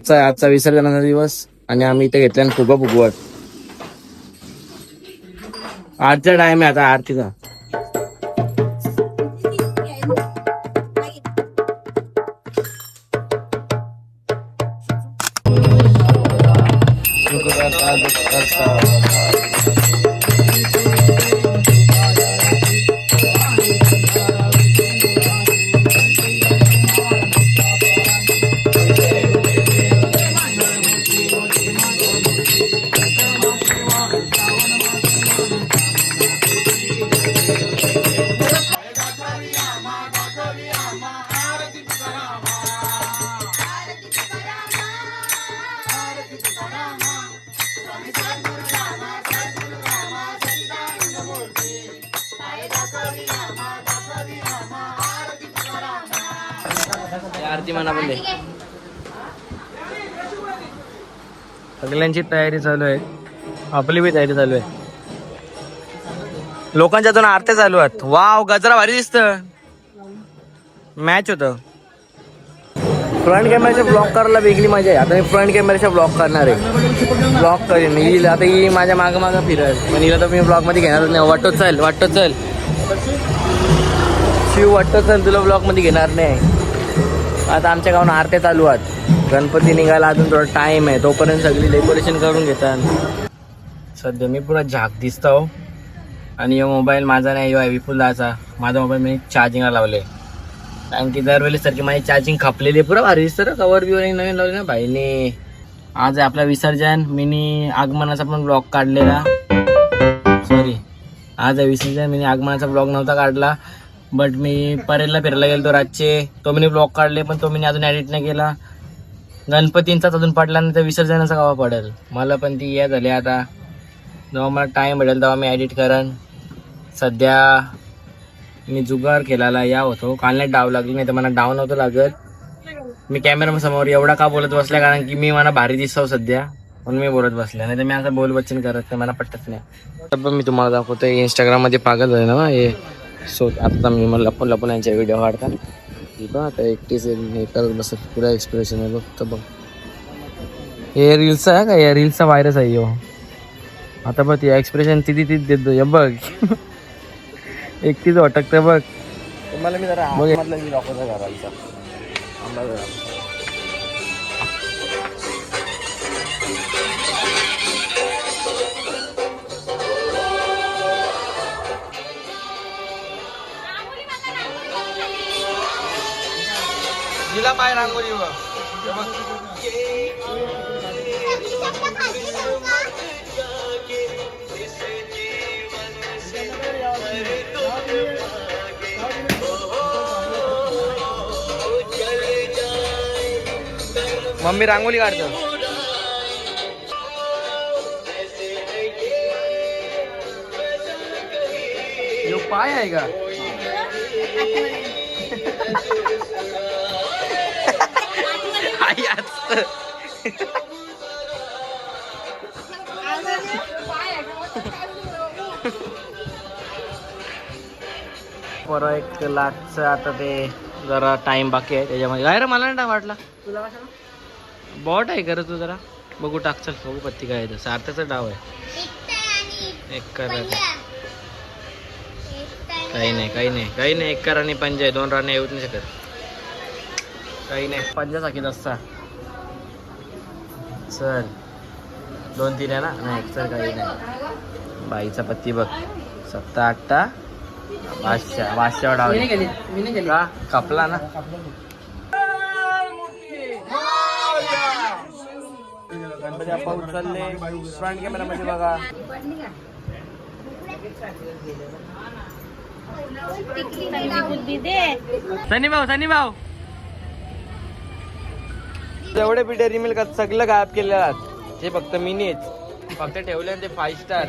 आजचा विसर्जनाचा दिवस आणि आम्ही इथे घेतल्या फुगा फुगवत. आजचा टाइम आहे आता आरतीचा. आरती म्हणा बोलले. सगळ्यांची तयारी चालू आहे, आपली बी तयारी चालू आहे. लोकांच्या अजून आरत्या चालू आहेत. वाव, गजरा भारी दिसत. मॅच होत. फ्रंट कॅमेराच्या ब्लॉक करायला वेगळी मजा आहे. आता मी फ्रंट कॅमेराच्या ब्लॉक करणार आहे. ब्लॉक करेन ही. आता ही माझ्या मागं मागं फिरत, पण हिला तर मी ब्लॉक मध्ये घेणार नाही. वाटतो चल शिव, वाटतो चल, तुला ब्लॉक मध्ये घेणार नाही. आता आमच्या गावात आरत्या चालू आहेत. गणपती निघायला अजून थोडा टाइम आहे, तोपर्यंत सगळी डेकोरेशन करून घेतात. सध्या मी पुरा झाक दिसतो. आणि यो मोबाईल माझा नाही, यो आहे विपुलदाचा. माझा मोबाईल मी चार्जिंगला लावले, कारण की दरवेळी सारखी माझी चार्जिंग खपलेली. पुरा भारी दिसतं. कवर बिवर नवीन लावले ना भाईने. आज आहे आपला विसर्जन. मिनी आगमनाचा पण ब्लॉग काढलेला. सॉरी, आज आहे विसर्जन. मिनी आगमनाचा ब्लॉग नव्हता काढला, बट मी परेलला फिरायला गेलो तो रातचे. तो मी ब्लॉग काढले, पण तो मी अजून एडिट नाही केला. गणपतींचाच अजून पडला नाही तर विसर्जनाचा केव्हा पडेल. मला पण ती या झाली. आता जेव्हा मला टाईम भेटेल तेव्हा मी एडिट करेन. सध्या मी जुगार केलेला या होतो. काल नाही डाव लागली, नाही तर मला डाव नव्हतं लागत. मी कॅमेरा समोर एवढा का बोलत बसल्या, कारण की मी मला भारी दिसतो सध्या, म्हणून मी बोलत बसल्या. नाही तर मी असं बोल बच्चन करत नाही, मला पटत नाही. तर पण मी तुम्हाला दाखवतो. इंस्टाग्राममध्ये पागल आहे ना हे. सो आता मी मला लपून यांच्या व्हिडिओ काढतात. बघ आता एकटीच हे करत बसत. पुरा एक्सप्रेशन आहे बघ. बघ हे रील्स आहे का, या रील्सचा व्हायरस आहे यो. आता बघ या एक्सप्रेशन तिथे देतो. हे बघ एकटीच अटकतं बघ. तुम्हाला मी जरा आतमधला मी दाखवतो घराचा. जिला पाय रांगोळी बघ. मम्मी रांगोळी काढतो. यो पाय आहे का? परवा 1 लाखचं आता ते जरा टाइम बाकी आहे त्याच्यामध्ये. काय रे मला नाही वाटला तुला. कशाला बॉट आहे कर तू जरा बघू टाक. चल बघू पत्ती काय आहे. सार्थचं डाव आहे. एक करायचं काही नाही. 1 आणि 5 आहे. 2 राणे येऊच नाही शकत. काही नाही. 5 साखीत असता. चल 2 3 आहे ना. नाही चल काही नाही. बाईचा पत्ती बघ. 7 8 वाजच्या डाव का कापला ना. गणपती बाप्पा उचलले. फ्रंट कॅमेरा मध्ये बघा. सनी भाऊ एवढे पिढे रिमेल का सगळं गायब केलेलं. ते फक्त मिनीच फक्त ठेवले. ते 5 स्टार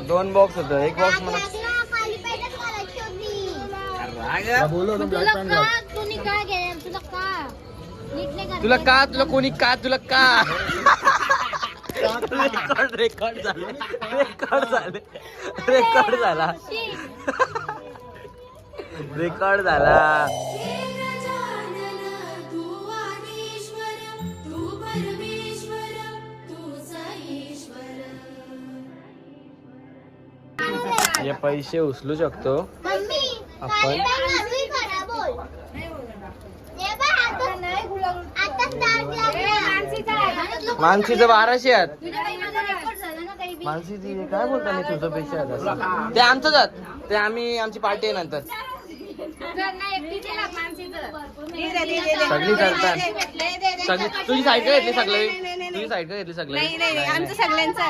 2 बॉक्स होतं. 1 बॉक्स मला तुला कोणी का रेकॉर्ड झाला. हे पैसे उचलू शकतो आपण. मानसीचं 1200 आहेत. मानसीची काय बोलता नाही तुझं पैसे आहेत असं. ते आमचं जात ते आम्ही आमची पार्टी आहे नंतर सगळी करतात. सगळी तुझी साईड का घेतली सगळे तुझी साईड का घेतली सगळे आमचं सगळ्यांचं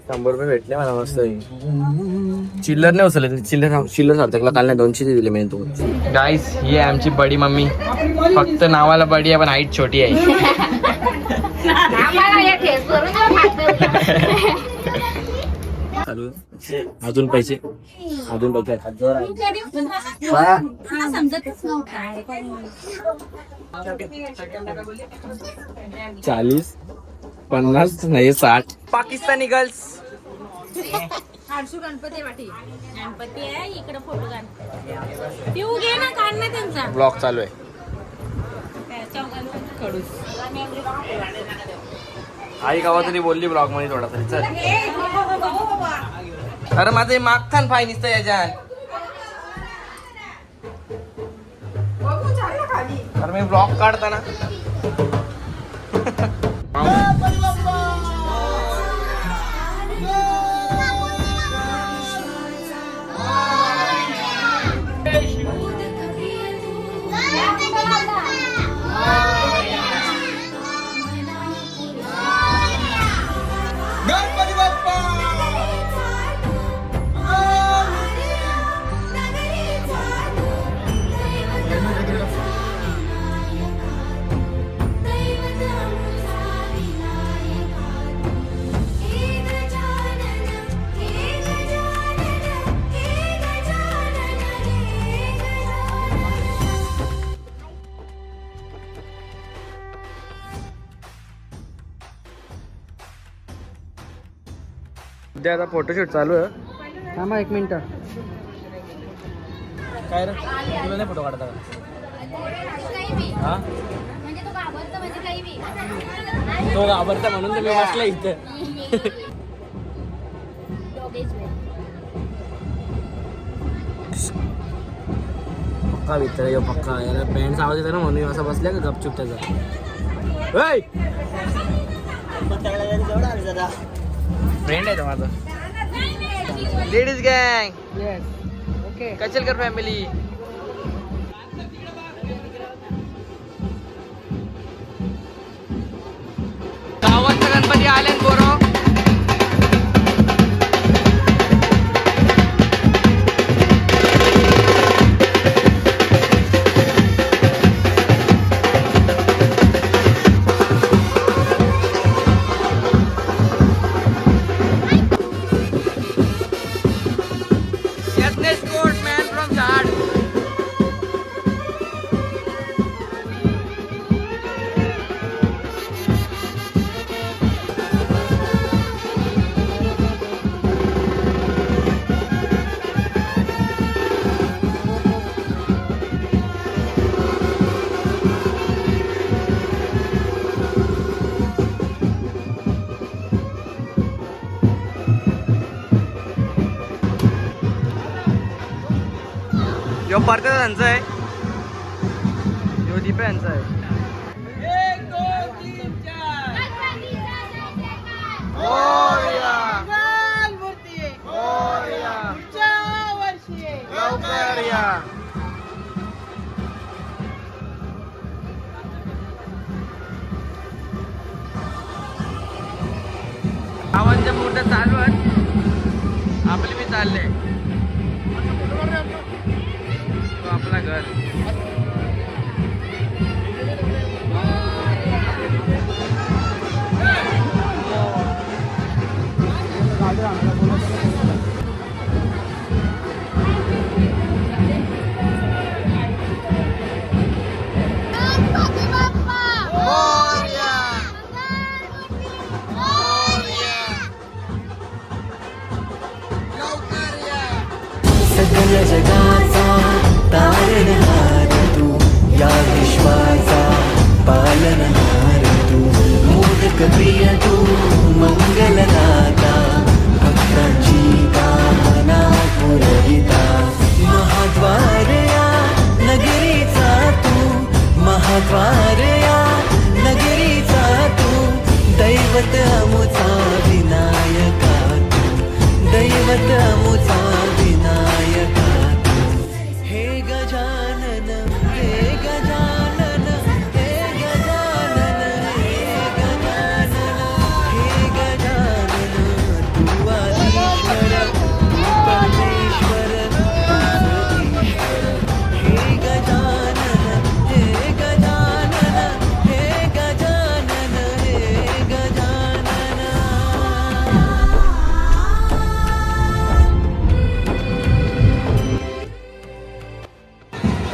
100 रुपये भेटले मला मस्त. चिल्लर नाही उचलले चिल्लर सार्थकला काल नाही 200 दिले मी तू. गाईस ही आहे आमची बडी मम्मी. फक्त नावाला बडी आहे पण हाईट छोटी आहे. अजून पैसे 40 50 नाही 60. पाकिस्तानी गर्ल्स गणपती आहे इकडे फोटो काढ पिऊ घे ना काढ ना त्यांचा ब्लॉग चालू आहे. आई गावा तरी बोलली ब्लॉग मध्ये थोडा तरी चल. अरे माझं मागतान फाय निसतं याच्यात. अरे मी ब्लॉग काढताना सध्या आता फोटोशूट चालू आहे. थांबा 1 मिनिट. काय रे तुला नाही फोटो काढता का? तो घाबरता म्हणून तर मी बसला इथं. पक्का मित्र यो पक्का याला पॅन्ट आवाज येतो ना म्हणून असं बसल्या का गपचूप त्याचा. फ्रेंड आहे तो माझा. लेडीज गँग ओके कचलकर फॅमिली. गावाचा गणपती आले बोरो. यो पार्थ यांचा आहे. यो दीप यांचा आहे. 1 2 3 4 आवाजच्या मूर्त्या चालू आहेत. आपली मी चालले तो आपला घर. सगळ्या जगाचा तारणहार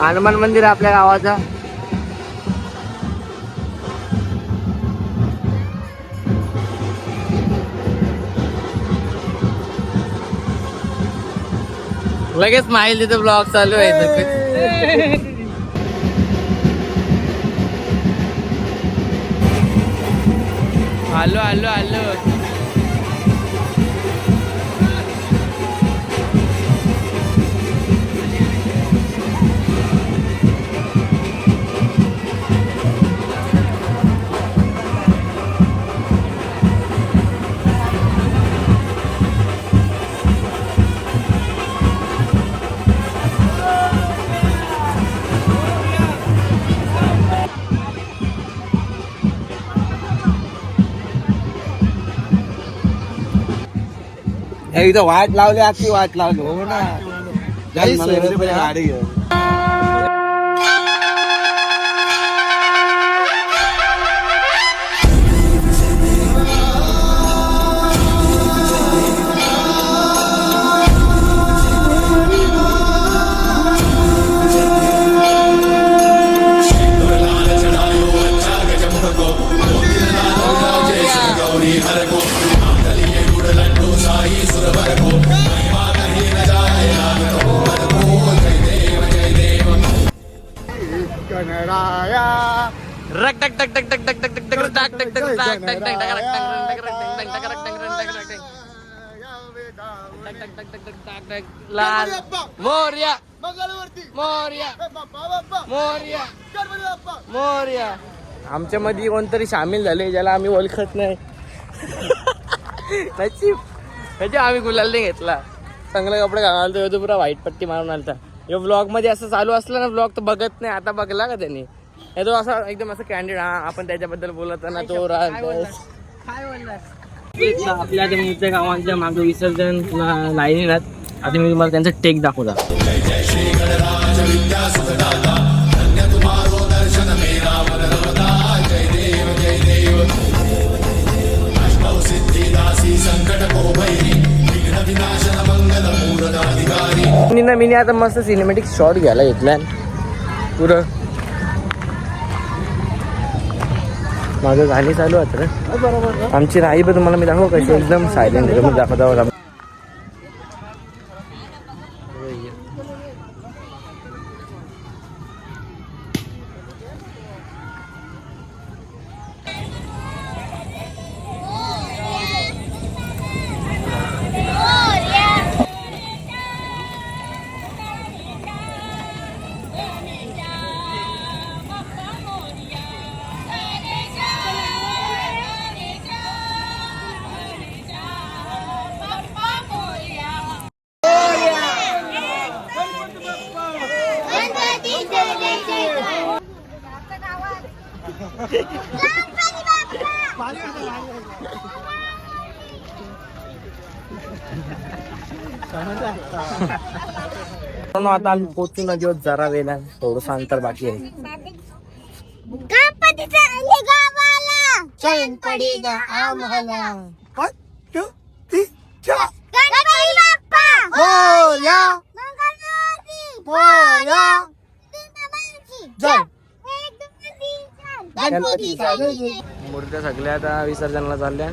हनुमान मंदिर आहे आपल्या गावाचा. लगेच माहिल तिथं ब्लॉग चालू आहे. आलो आलो आलो. इथं वाट लावली अख्खी वाट लावली हो ना. गाडी घेऊन रक टक टक टक टक टक टक टक टक टक टक टक टक लाल मोरया मोरया मोरया मोरया. आमच्या मध्ये कोणतरी सामील झाले ज्याला आम्ही ओळखत नाही. नशीब त्याचे आम्ही गुलाल नाही घेतला. चांगले कपडे घालतो तो पुरा व्हाईट पट्टी मारून आलता. या ब्लॉग मध्ये असं चालू असलं ना ब्लॉग तर बघत नाही. आता बघला का त्यांनी तो असा एकदम असं कॅन्डिड. हा आपण त्याच्याबद्दल बोलताना तो आपल्या त्या गावांच्या मागे विसर्जन लाईनीत. आता मी तुम्हाला त्यांचा टेक दाखवता. मी आता मस्त सिनेमॅटिक शॉट घ्यायला घेतलाय पुरं. माझं गाणी चालू आहेत रे. आमची राई पण तुम्हाला मी दाखव कशी एकदम सायलेंट दाखवता. आता आम्ही पोचून नदीवर जरा वेळा थोडस अंतर बाकी आहे. मूर्त्या सगळ्या आता विसर्जनाला चालल्या.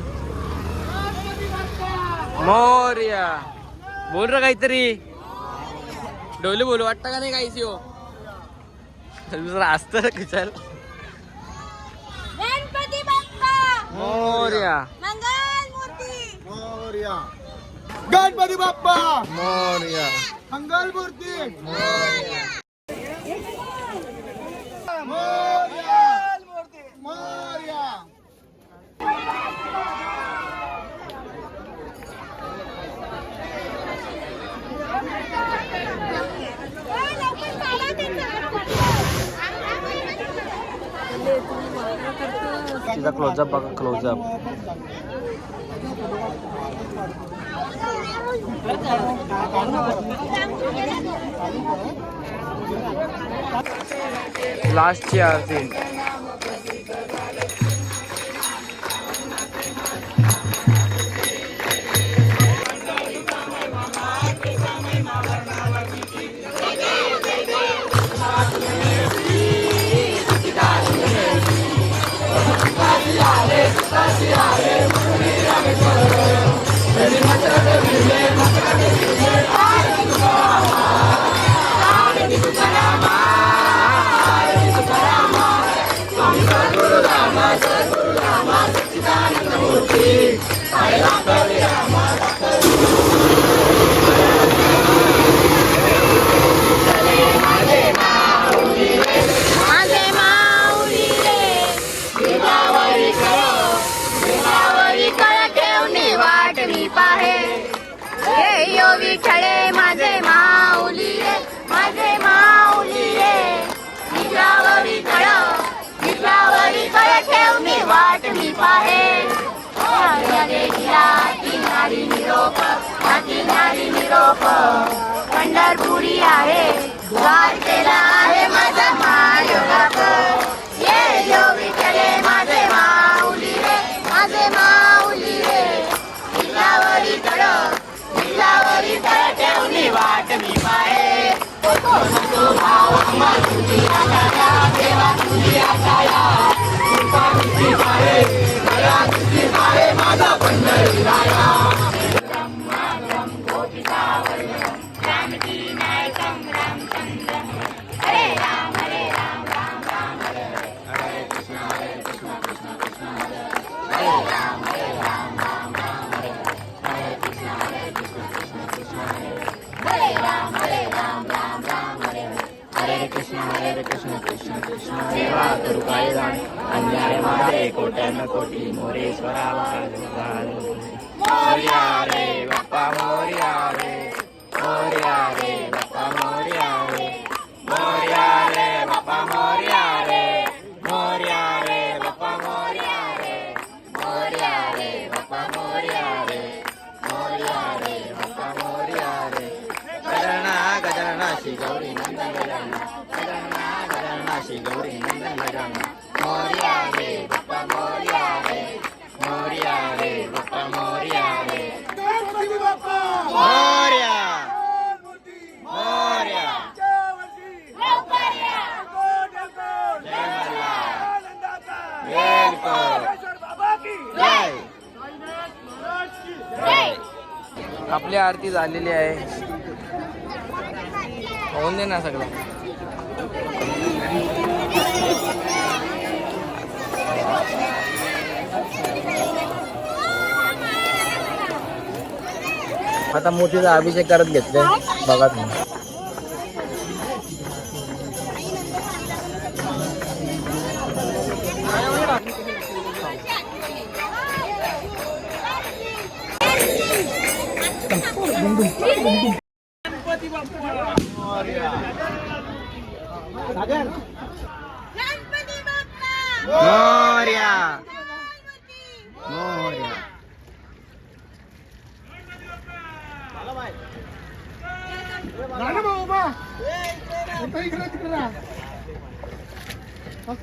मोरया बोल र काहीतरी. डोले बोलू वाटतं का नाही काहीच हो. दुसरं असतं कुचल. गणपती बाप्पा मोरया मंगलमूर्ती मोरया. गणपती बाप्पा मोरया मंगलमूर्ती मोरया. मोरया मोरया. तिचा क्लोजअप बघा क्लोजअप. लास्टची आरती. माझे माऊली रे देवावरी कळ ठेवणी वाट मी पाहे हे यो विठळे माझे माऊली रे देवावरी कळ ठेवणी वाट मी पाहे किनारी निरोप पंढरपुरी आहे द्वार केला आहे माझा मायोगाप ये यो विठले माझे माऊली रे विलावरी कळ ठेवणी वाट मी पाहे माझा पंढरी हरे कृष्ण कृष्ण कृष्ण देवा करू काय जाण अन्याय माझे कोट्यान कोटी मोरेश्वरा मोर्या रे बाप्पा मोर्या रे बाप्पा मोर्या रे बाप्पा मोर्या रे बाप्पा मोर्या रे बाप्पा मोर्या रे बाप्पा मोर्या रे गजानना श्री गौरी नंदन गजानना श्री गौरी नंदन गजानना मोर्या रे बाप्पा मोर्या रे बाप्पा मोर्या रे मोर्या आपली आरती झालेली आहे होऊन दे ना सगळं आता मोठीचा अभिषेक करत घेतले बघा तुम्ही मोर्या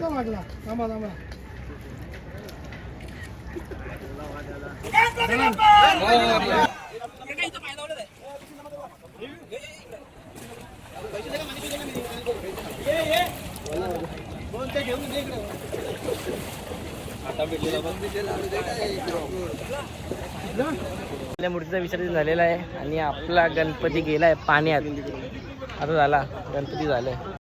वाटला थांबा आपल्या मूर्तीचा विसर्जन झालेला आहे आणि आपला गणपती गेलाय पाण्यात आता झाला गणपती झालाय